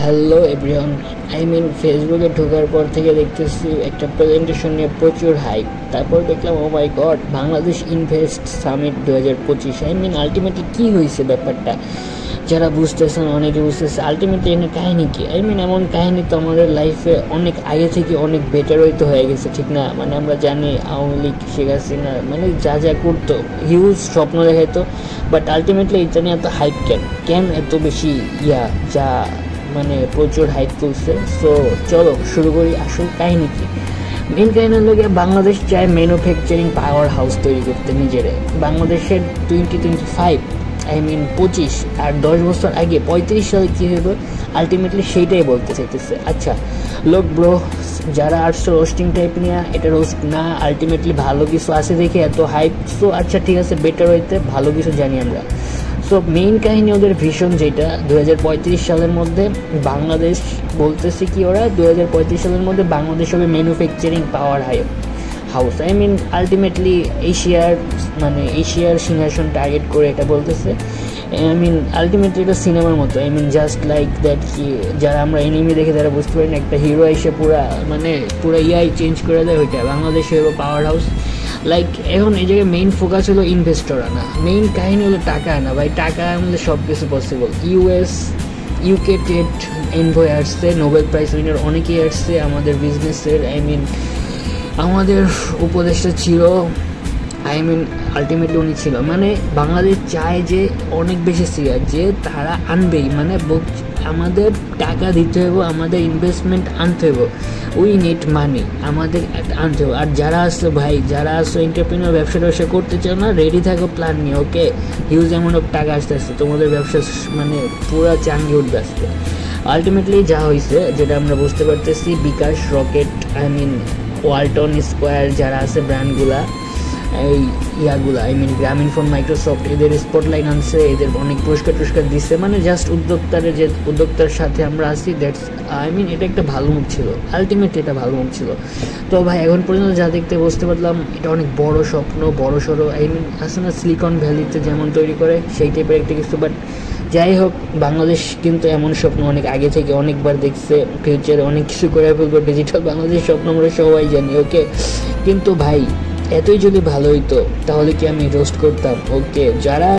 Hello everyone. ফেসবুকে ঢোকার পর থেকে দেখতেছি একটা প্রেজেন্টেশন নিয়ে প্রচুর হাইপ। তারপর দেখলাম oh my god, Bangladesh invest summit 2025। Ultimately কী হয়েছে ব্যাপারটা, যারা বুঝতেছেন অনেকে বুঝতেছে আলটিমেটলি এখানে কাহিনী কি। এমন কাহিনী তো আমাদের লাইফে অনেক আগে থেকে অনেক বেটার হইতে হয়ে গেছে, ঠিক না? আমরা জানি আওয়ামী লীগ, শেখ হাসিনা যা যা করতো, হিউজ স্বপ্ন দেখাইতো, বাট আলটিমেটলি এটা নিয়ে এত হাইপ কেন এত বেশি যা প্রচুর হাইপ তুলছে। সো চলো শুরু করি, আসল কাহিনী কি। মেন কাহিনী হলো বাংলাদেশ চায় ম্যানুফ্যাকচারিং পাওয়ার হাউস তৈরি করতে নিজেরে। বাংলাদেশের 2025 আর 10 বছর আগে 35 সালে কী হইব আলটিমেটলি সেইটাই বলতে চাইতেছে। আচ্ছা লোক ব্রো, যারা আসছে রোস্টিং টাইপ নিয়ে, এটা রোস্ট না, আলটিমেটলি ভালো কিছু আছে দেখে এত হাইপ। সো আচ্ছা ঠিক আছে, বেটার হইতে ভালো কিছু জানি আমরা। সো মেইন কাহিনী ওদের ভিশন যেটা 2035 সালের মধ্যে বাংলাদেশ বলতেছে কি, ওরা 2035 সালের মধ্যে বাংলাদেশ হবে ম্যানুফ্যাকচারিং পাওয়ার হাউস। আলটিমেটলি এশিয়ার সিংহাসন টার্গেট করে এটা বলতেছে। আলটিমেটলি এটা সিনেমার মতো। জাস্ট লাইক দ্যাট কি, যারা আমরা এনিমি দেখে তারা বুঝতে পারি না, একটা হিরো এসে পুরা ইয়াই চেঞ্জ করে দেয়, ওইটা বাংলাদেশে হবে পাওয়ার হাউস। লাইক এখন এই জায়গায় মেইন ফোকাস হলো ইনভেস্টর আনা, মেইন কাহিনী হলো টাকা আনা। ভাই টাকা আনলে সব কিছু পসিবল। ইউকে টেট এনভয় আসছে, নোবেল প্রাইজ উইনার অনেকেই আসছে আমাদের বিজনেসের। আমাদের উপদেষ্টা ছিল, আলটিমেটলি উনি ছিল। বাংলাদেশ চায় যে অনেক বেশি সিরিয়াস, যে তারা আনবেই, আমাদের টাকা দিতে হবে, আমাদের ইনভেস্টমেন্ট আনতে হবে, উই নিড মানি, আমাদের আনতে হবে। আর যারা আসছে ভাই, যারা আসছে এন্টারপ্রেনিউর ব্যবসা করতে চাও না, রেডি থাকো প্ল্যান নিয়ে। ওকে, হিউজ অ্যামাউন্ট অফ টাকা আসতে তোমাদের ব্যবসা পুরা চাঙ্গি উঠবে আসতে। আলটিমেটলি যা হয়েছে যেটা আমরা বুঝতে পারতেছি, বিকাশ, রকেট, ওয়ালটন, স্কোয়ার, যারা আছে ব্র্যান্ডগুলা, এই গ্রামীণ ফোন, মাইক্রোসফট, এদের স্পটলাইট আনছে, এদের অনেক পুরস্কার দিচ্ছে। জাস্ট উদ্যোক্তার সাথে আমরা আছি। দ্যাটস এটা একটা ভালো মুখ ছিল, আলটিমেটলি এটা ভালো মুখ ছিল। তো ভাই এখন পর্যন্ত যা দেখতে বুঝতে পারলাম, এটা অনেক বড় স্বপ্ন, বড় সড়ো। আছে না সিলিকন ভ্যালিতে যেমন তৈরি করে, সেই টাইপের একটা কিছু। বাট যাই হোক, বাংলাদেশ কিন্তু এমন স্বপ্ন অনেক আগে থেকে অনেকবার দেখছে, ফিউচারে অনেক কিছু করে ফেলবো। ডিজিটাল বাংলাদেশ স্বপ্ন আমরা সবাই জানি। ওকে, কিন্তু ভাই এতই যদি ভালো হইতো তাহলে কি আমি রোস্ট করতাম? ওকে, যারা